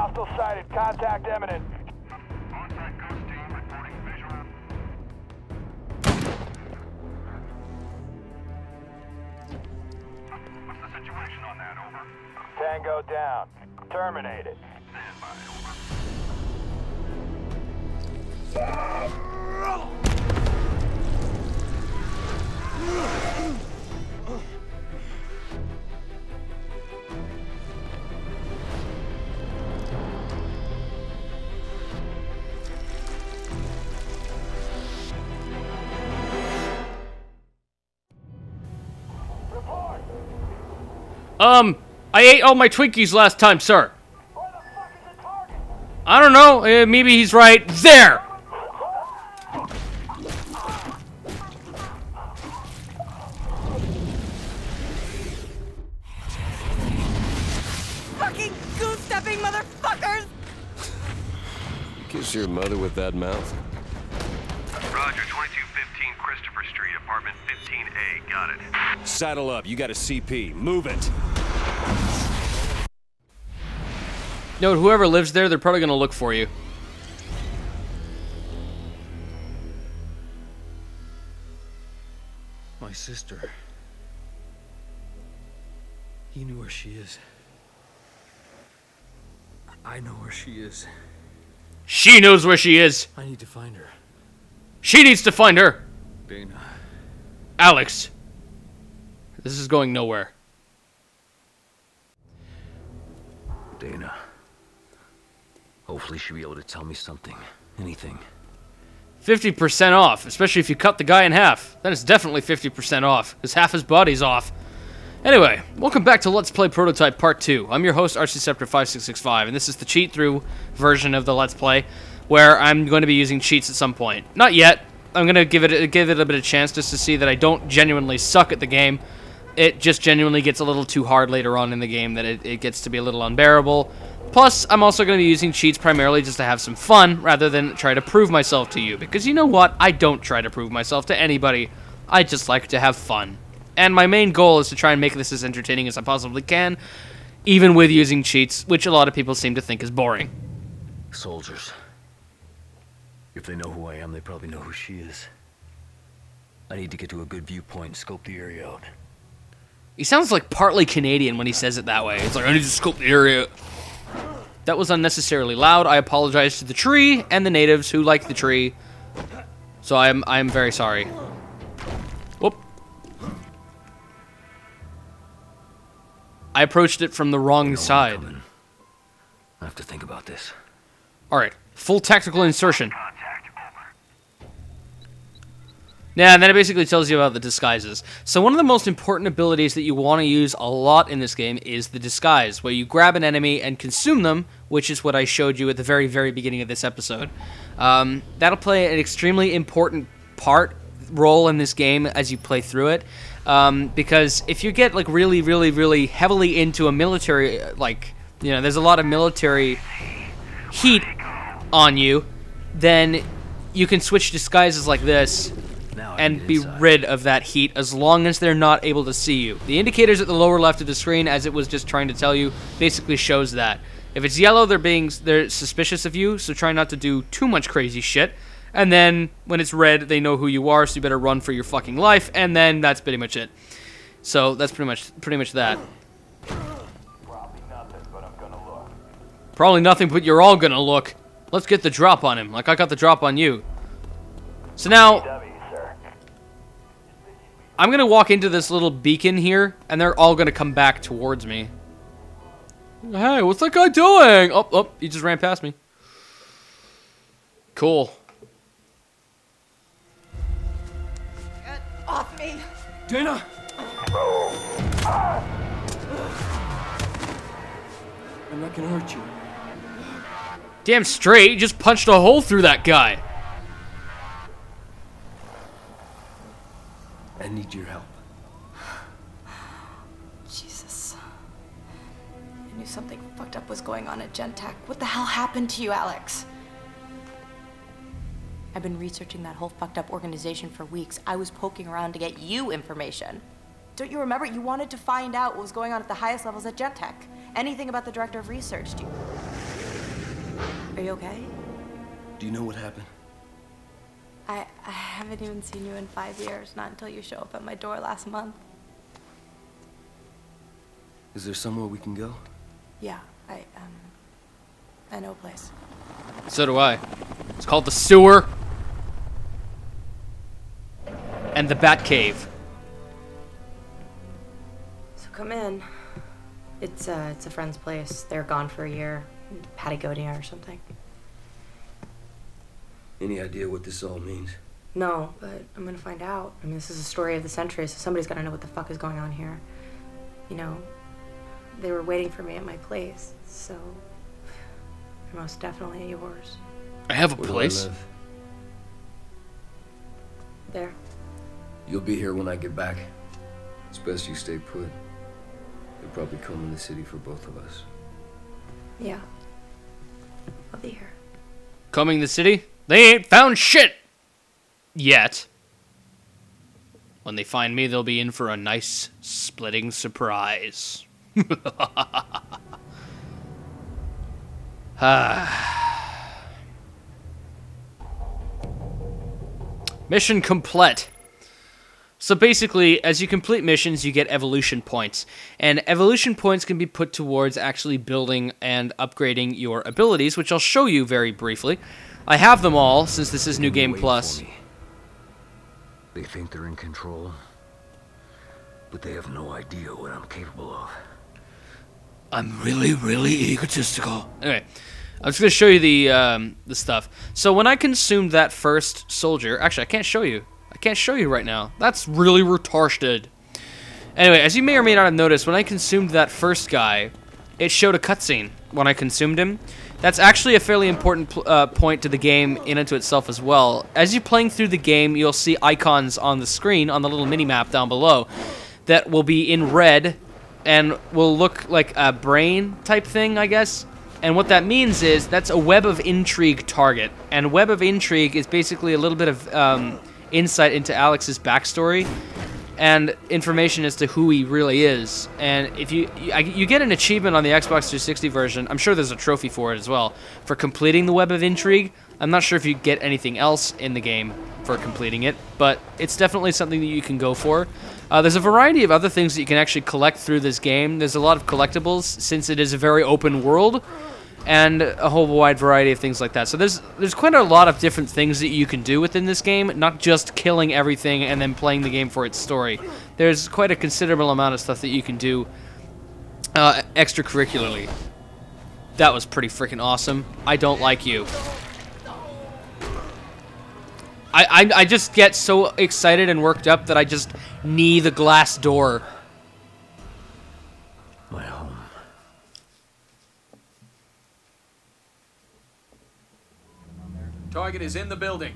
Hostile sighted. Contact imminent. On-site ghost team reporting visual. What's the situation on that, over? Tango down. Terminated. Stand by, over. I ate all my Twinkies last time, sir. Where the fuck is the target? I don't know, maybe he's right there. Fucking goose-stepping motherfuckers! Kiss your mother with that mouth? Roger, 2215 Christopher Street, apartment 15A. Got it. Saddle up, you got a CP. Move it! No, whoever lives there, they're probably gonna look for you. My sister. He knew where she is. I know where she is. She knows where she is. I need to find her. She needs to find her. Dana. Alex. This is going nowhere. Dana. Hopefully she'll be able to tell me something. Anything. 50% off, especially if you cut the guy in half. Then it's definitely 50% off, because half his body's off. Anyway, welcome back to Let's Play Prototype Part 2. I'm your host, Ceptor 5665, and this is the cheat-through version of the Let's Play, where I'm going to be using cheats at some point. Not yet. I'm going to give it a bit of chance just to see that I don't genuinely suck at the game. It just genuinely gets a little too hard later on in the game, that it gets to be a little unbearable. Plus, I'm also going to be using cheats primarily just to have some fun, rather than try to prove myself to you. Because you know what? I don't try to prove myself to anybody. I just like to have fun. And my main goal is to try and make this as entertaining as I possibly can, even with using cheats, which a lot of people seem to think is boring. Soldiers. If they know who I am, they probably know who she is. I need to get to a good viewpoint and scope the area out. He sounds like partly Canadian when he says it that way. It's like, I need to scope the area. That was unnecessarily loud. I apologize to the tree and the natives who like the tree. So I am very sorry. Whoop. I approached it from the wrong side. I have to think about this. Alright, full tactical insertion. Yeah, and then it basically tells you about the disguises. So one of the most important abilities that you want to use a lot in this game is the disguise, where you grab an enemy and consume them, which is what I showed you at the very, very beginning of this episode. That'll play an extremely important role in this game as you play through it. Because if you get like really, really, really heavily into a military, like, you know, there's a lot of military heat on you, then you can switch disguises like this and be rid of that heat as long as they're not able to see you. The indicators at the lower left of the screen, as it was just trying to tell you, basically shows that. If it's yellow, they're suspicious of you, so try not to do too much crazy shit. And then when it's red, they know who you are, so you better run for your fucking life, and then that's pretty much it. So that's pretty much that. Probably nothing, but I'm gonna look. Probably nothing, but you're all gonna look. Let's get the drop on him, like I got the drop on you. So now, W, sir. I'm gonna walk into this little beacon here, and they're all gonna come back towards me. Hey, what's that guy doing? Oh, he just ran past me. Cool. Get off me! Dana! I'm not gonna hurt you. Damn straight, you just punched a hole through that guy. I need your help. Jesus. I knew something fucked up was going on at Gentech. What the hell happened to you, Alex? I've been researching that whole fucked up organization for weeks. I was poking around to get you information. Don't you remember? You wanted to find out what was going on at the highest levels at Gentech. Anything about the director of research, do you? Are you okay? Do you know what happened? I haven't even seen you in 5 years, not until you show up at my door last month. Is there somewhere we can go? Yeah, I know a place. So do I. It's called the sewer. And the Bat Cave. So come in. It's a friend's place. They're gone for a year. Patagonia or something. Any idea what this all means? No, but I'm gonna find out. I mean, this is a story of the century, so somebody's gotta know what the fuck is going on here. You know, they were waiting for me at my place, so they're most definitely yours. I have a Where do I place. live? There. You'll be here when I get back. It's best you stay put. They'll probably come in the city for both of us. Yeah. I'll be here. Coming to the city? They ain't found shit! Yet. When they find me, they'll be in for a nice, splitting surprise. Mission complete. So basically, as you complete missions, you get evolution points. And evolution points can be put towards actually building and upgrading your abilities, which I'll show you very briefly. I have them all, since this is New Game Wait Plus. for me. They think they're in control, but they have no idea what I'm capable of. I'm really, really egotistical. Anyway, I'm just going to show you the stuff. So when I consumed that first soldier... Actually, I can't show you. I can't show you right now. That's really retarded. Anyway, as you may or may not have noticed, when I consumed that first guy, it showed a cutscene when I consumed him. That's actually a fairly important point to the game in and to itself as well. As you're playing through the game, you'll see icons on the screen, on the little mini-map down below, that will be in red and will look like a brain type thing, I guess. And what that means is that's a web of intrigue target. And web of intrigue is basically a little bit of insight into Alex's backstory and information as to who he really is. And if you get an achievement on the Xbox 360 version, I'm sure there's a trophy for it as well, for completing the Web of Intrigue. I'm not sure if you get anything else in the game for completing it, but it's definitely something that you can go for. There's a variety of other things that you can actually collect through this game. There's a lot of collectibles, since it is a very open world, and a whole wide variety of things like that. So there's quite a lot of different things that you can do within this game, not just killing everything and then playing the game for its story. There's quite a considerable amount of stuff that you can do extracurricularly. That was pretty freaking awesome. I don't like you. I just get so excited and worked up that I just knee the glass door. My home. Target is in the building.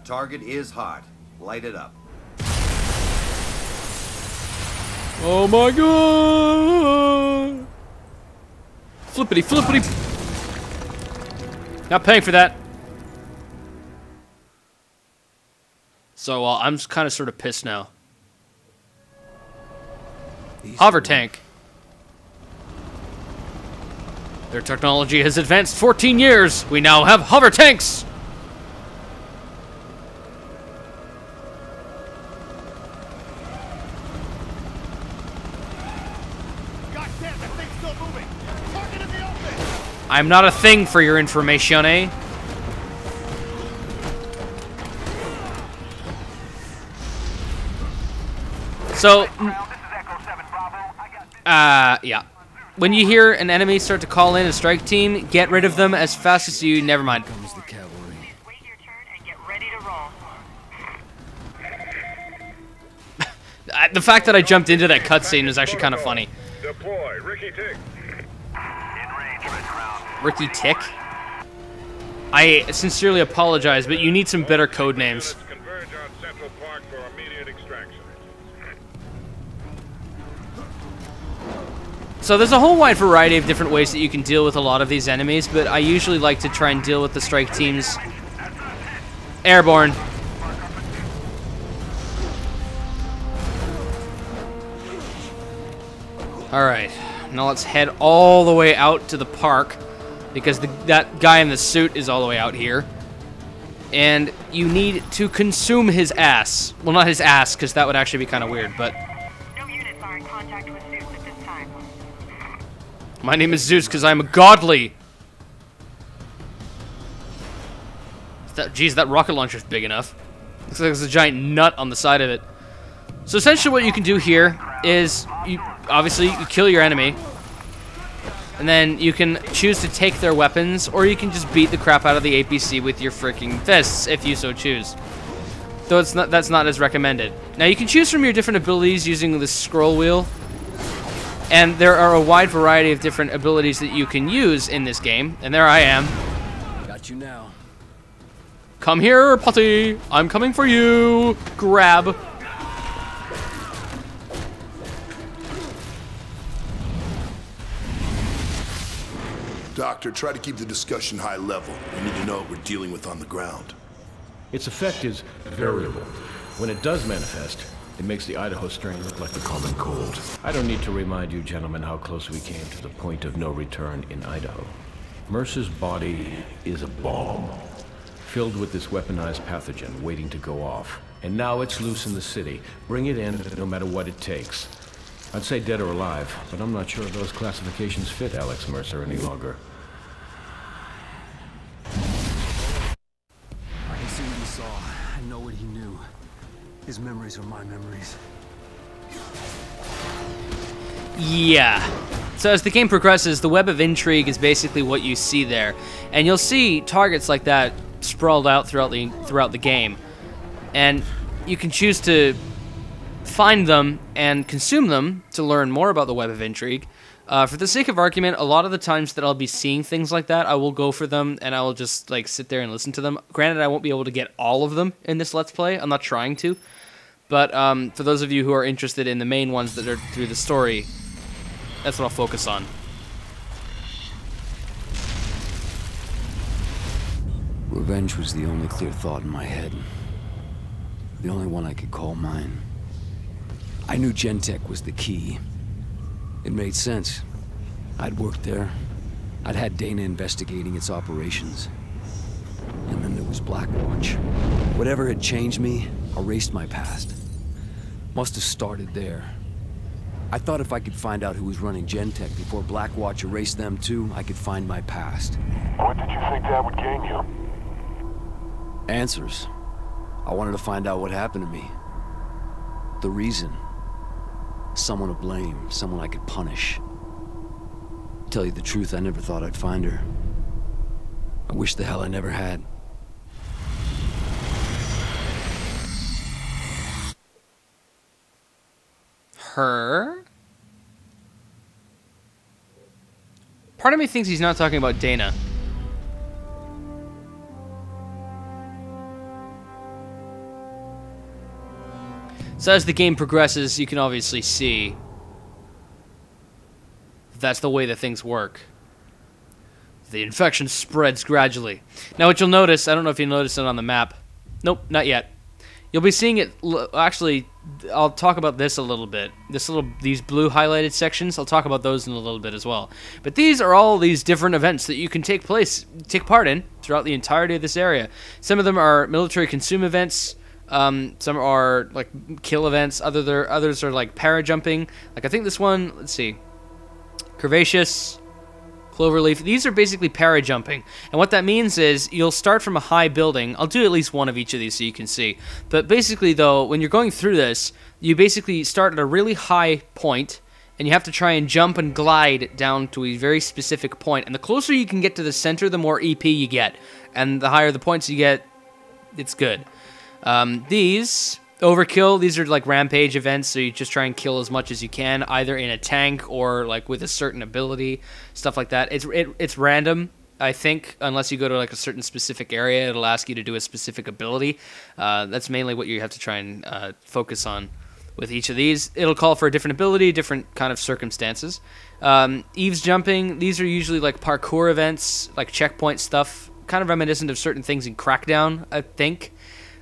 Target is hot. Light it up. Oh my god! Flippity flippity! Not paying for that. So I'm kind of sort of pissed now. Hover tank. Their technology has advanced 14 years. We now have hover tanks. I'm not a thing for your information, eh? So, yeah. When you hear an enemy start to call in a strike team, get rid of them as fast as you... Never mind. Comes the cavalry. Wait your turn and get ready to roll. The fact that I jumped into that cutscene was actually kind of funny. Deploy, Ricky Tick. Ricky Tick? I sincerely apologize, but you need some better code names. Let's converge on Central Park for immediate extraction. So there's a whole wide variety of different ways that you can deal with a lot of these enemies, but I usually like to try and deal with the strike teams airborne. Alright, now let's head all the way out to the park, because that guy in the suit is all the way out here. And you need to consume his ass. Well, not his ass, because that would actually be kind of weird, but... No units are in contact with Zeus at this time. My name is Zeus, because I'm godly. Geez, that rocket launcher's big enough. Looks like there's a giant nut on the side of it. So essentially what you can do here is, you kill your enemy, and then you can choose to take their weapons, or you can just beat the crap out of the APC with your freaking fists, if you so choose. Though that's not as recommended. Now you can choose from your different abilities using the scroll wheel, and there are a wide variety of different abilities that you can use in this game, and there I am. Got you now. Come here, putty! I'm coming for you! Grab. Doctor, try to keep the discussion high level. We need to know what we're dealing with on the ground. Its effect is variable. When it does manifest, it makes the Idaho strain look like the common cold. I don't need to remind you gentlemen how close we came to the point of no return in Idaho. Mercer's body is a bomb, filled with this weaponized pathogen waiting to go off. And now it's loose in the city. Bring it in, no matter what it takes. I'd say dead or alive, but I'm not sure those classifications fit Alex Mercer any longer. I can see what he saw. I know what he knew. His memories are my memories. Yeah. So as the game progresses, the web of intrigue is basically what you see there. And you'll see targets like that sprawled out throughout the game. And you can choose to find them and consume them to learn more about the web of intrigue. For the sake of argument, a lot of the times that I'll be seeing things like that, I will go for them and I will just like sit there and listen to them. Granted, I won't be able to get all of them in this Let's Play. I'm not trying to. But for those of you who are interested in the main ones that are through the story, that's what I'll focus on. Revenge was the only clear thought in my head. The only one I could call mine. I knew Gentek was the key. It made sense. I'd worked there. I'd had Dana investigating its operations. And then there was Blackwatch. Whatever had changed me, erased my past. Must have started there. I thought if I could find out who was running Gentek before Blackwatch erased them too, I could find my past. What did you think that would gain you? Answers. I wanted to find out what happened to me. The reason. Someone to blame, someone I could punish. Tell you the truth, I never thought I'd find her. I wish the hell I never had. Her? Part of me thinks he's not talking about Dana. So as the game progresses, you can obviously see that's the way that things work. The infection spreads gradually. Now what you'll notice, I don't know if you noticed it on the map. Nope, not yet. You'll be seeing it, actually, I'll talk about this a little bit. These blue highlighted sections, I'll talk about those in a little bit as well. But these are all these different events that you can take part in throughout the entirety of this area. Some of them are military consume events. Some are like kill events. Others are like parajumping. Like I think this one, let's see, Curvaceous, Cloverleaf. These are basically parajumping, and what that means is you'll start from a high building. I'll do at least one of each of these so you can see. But basically, though, when you're going through this, you basically start at a really high point, and you have to try and jump and glide down to a very specific point. And the closer you can get to the center, the more EP you get, and the higher the points you get, it's good. These overkill, these are like rampage events, so you just try and kill as much as you can, either in a tank or like with a certain ability, stuff like that. It's random, I think, unless you go to like a certain specific area, it'll ask you to do a specific ability. That's mainly what you have to try and focus on with each of these. It'll call for a different ability, different kind of circumstances. Eavesdropping, these are usually like parkour events, like checkpoint stuff, kind of reminiscent of certain things in Crackdown, I think.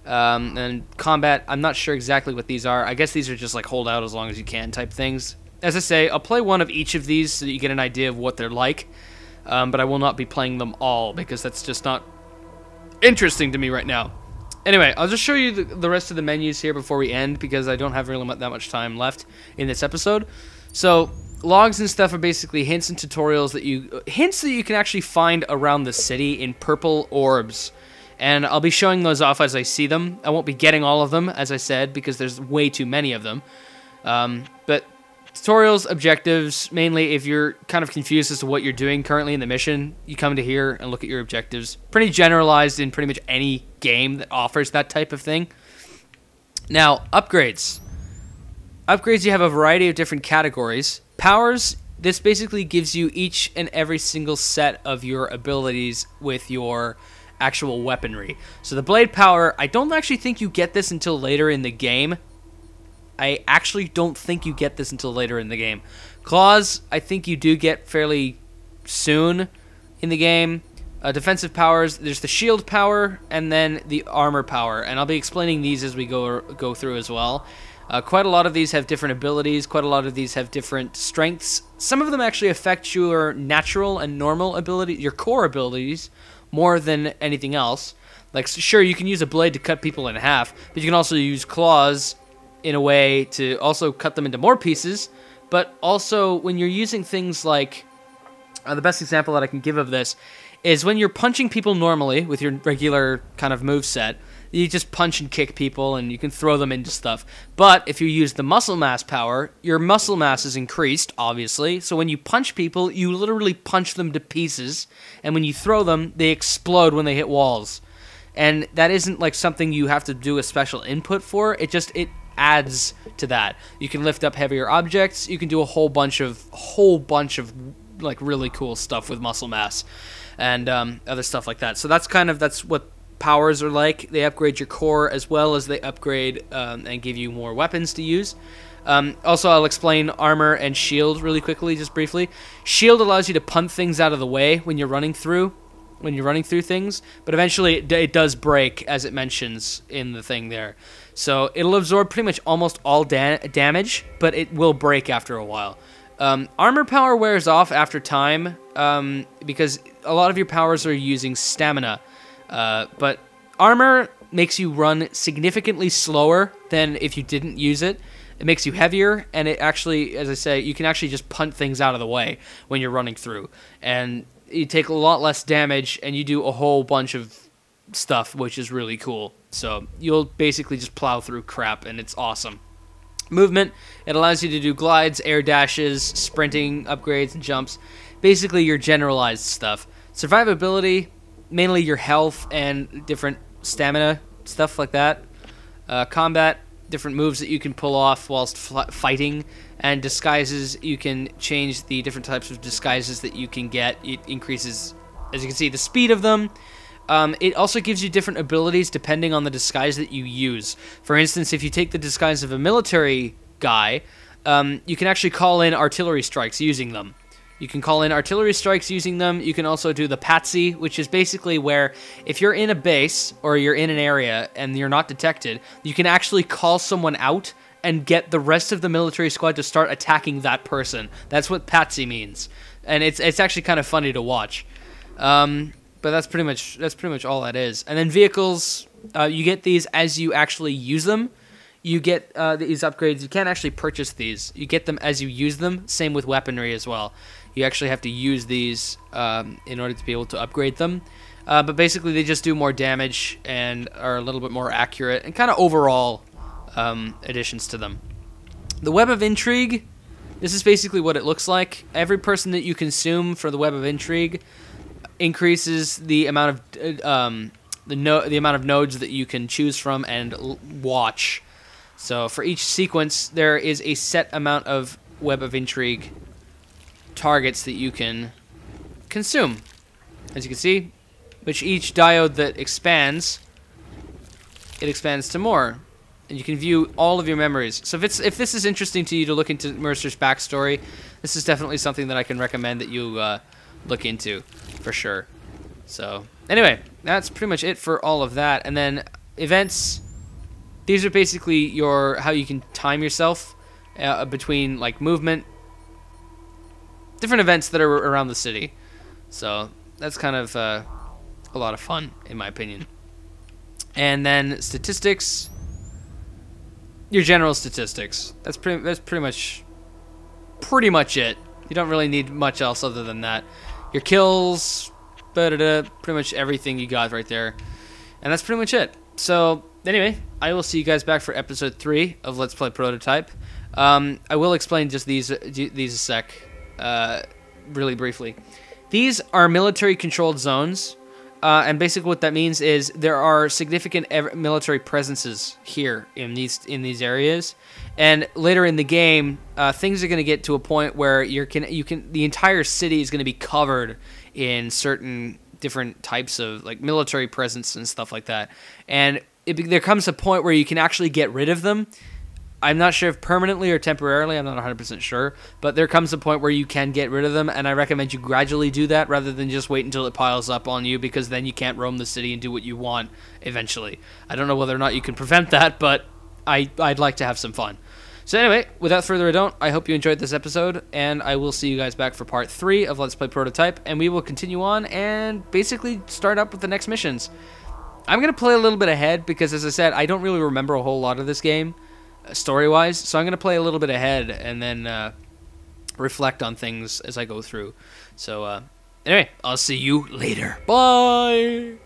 And combat, I'm not sure exactly what these are. I guess these are just like hold out as long as you can type things. As I say, I'll play one of each of these so that you get an idea of what they're like. But I will not be playing them all because that's just not interesting to me right now. Anyway, I'll just show you the rest of the menus here before we end because I don't have really that much time left in this episode. So, logs and stuff are basically hints and tutorials that you can actually find around the city in purple orbs. And I'll be showing those off as I see them. I won't be getting all of them, as I said, because there's way too many of them. But tutorials, objectives, mainly if you're kind of confused as to what you're doing currently in the mission, you come to here and look at your objectives. Pretty generalized in pretty much any game that offers that type of thing. Now, upgrades. Upgrades, you have a variety of different categories. Powers, this basically gives you each and every single set of your abilities with your actual weaponry. So the blade power, I don't actually think you get this until later in the game. I actually don't think you get this until later in the game. Claws, I think you do get fairly soon in the game. Defensive powers, there's the shield power and then the armor power, and I'll be explaining these as we go through as well. Quite a lot of these have different abilities, quite a lot of these have different strengths. Some of them actually affect your natural and normal ability, your core abilities, more than anything else. Like, sure, you can use a blade to cut people in half, but you can also use claws in a way to also cut them into more pieces. But also, when you're using things like, the best example that I can give of this is when you're punching people normally with your regular kind of moveset, you just punch and kick people and you can throw them into stuff. But if you use the muscle mass power, your muscle mass is increased, obviously. So when you punch people, you literally punch them to pieces. And when you throw them, they explode when they hit walls. And that isn't like something you have to do a special input for. It adds to that. You can lift up heavier objects. You can do a whole bunch of like really cool stuff with muscle mass and other stuff like that. So that's what powers are like. They upgrade your core as well as they upgrade and give you more weapons to use. Also, I'll explain armor and shield really quickly, just briefly. Shield allows you to punt things out of the way when you're running through things, but eventually it does break, as it mentions in the thing there. So it'll absorb pretty much almost all damage, but it will break after a while. Armor power wears off after time because a lot of your powers are using stamina. But armor makes you run significantly slower than if you didn't use it. It makes you heavier, and it actually, as I say, you can actually just punt things out of the way when you're running through. And you take a lot less damage, and you do a whole bunch of stuff, which is really cool. So you'll basically just plow through crap, and it's awesome. Movement, it allows you to do glides, air dashes, sprinting, upgrades, and jumps. Basically your generalized stuff. Survivability, mainly your health and different stamina, stuff like that. Combat, different moves that you can pull off whilst fighting. And disguises, you can change the different types of disguises that you can get. It increases, as you can see, the speed of them. It also gives you different abilities depending on the disguise that you use. For instance, if you take the disguise of a military guy, you can actually call in artillery strikes using them. You can call in artillery strikes using them. You can also do the patsy, which is basically where if you're in a base or you're in an area and you're not detected, you can actually call someone out and get the rest of the military squad to start attacking that person. That's what patsy means. And it's actually kind of funny to watch. But that's pretty much all that is. And then vehicles, you get these as you actually use them. You get these upgrades. You can't actually purchase these. You get them as you use them. Same with weaponry as well. You actually have to use these in order to be able to upgrade them. But basically, they just do more damage and are a little bit more accurate and kind of overall additions to them. The Web of Intrigue, this is basically what it looks like. Every person that you consume for the Web of Intrigue increases the amount of the amount of nodes that you can choose from and watch. So for each sequence, there is a set amount of Web of Intrigue targets that you can consume. As you can see, which each diode that expands, it expands to more. and you can view all of your memories. So if this is interesting to you to look into Mercer's backstory, this is definitely something that I can recommend that you look into for sure. So anyway, that's pretty much it for all of that. And then events. These are basically how you can time yourself between like movement, different events that are around the city. So that's kind of a lot of fun in my opinion. And then statistics, your general statistics. That's pretty much it. You don't really need much else other than that. Your kills, pretty much everything you got right there, and that's pretty much it. So anyway, I will see you guys back for episode 3 of Let's Play Prototype. I will explain just these a sec, really briefly. These are military-controlled zones, and basically what that means is there are significant military presences here in these areas. And later in the game, things are going to get to a point where the entire city is going to be covered in certain different types of like military presence and stuff like that. And there comes a point where you can actually get rid of them. I'm not sure if permanently or temporarily, I'm not 100% sure, but there comes a point where you can get rid of them, and I recommend you gradually do that rather than just wait until it piles up on you, because then you can't roam the city and do what you want eventually. I don't know whether or not you can prevent that, but I'd like to have some fun. So anyway, without further ado, I hope you enjoyed this episode, and I will see you guys back for part 3 of Let's Play Prototype, and we will continue on and basically start up with the next missions. I'm going to play a little bit ahead because, as I said, I don't really remember a whole lot of this game, story-wise, so I'm going to play a little bit ahead and then reflect on things as I go through. So, anyway, I'll see you later. Bye!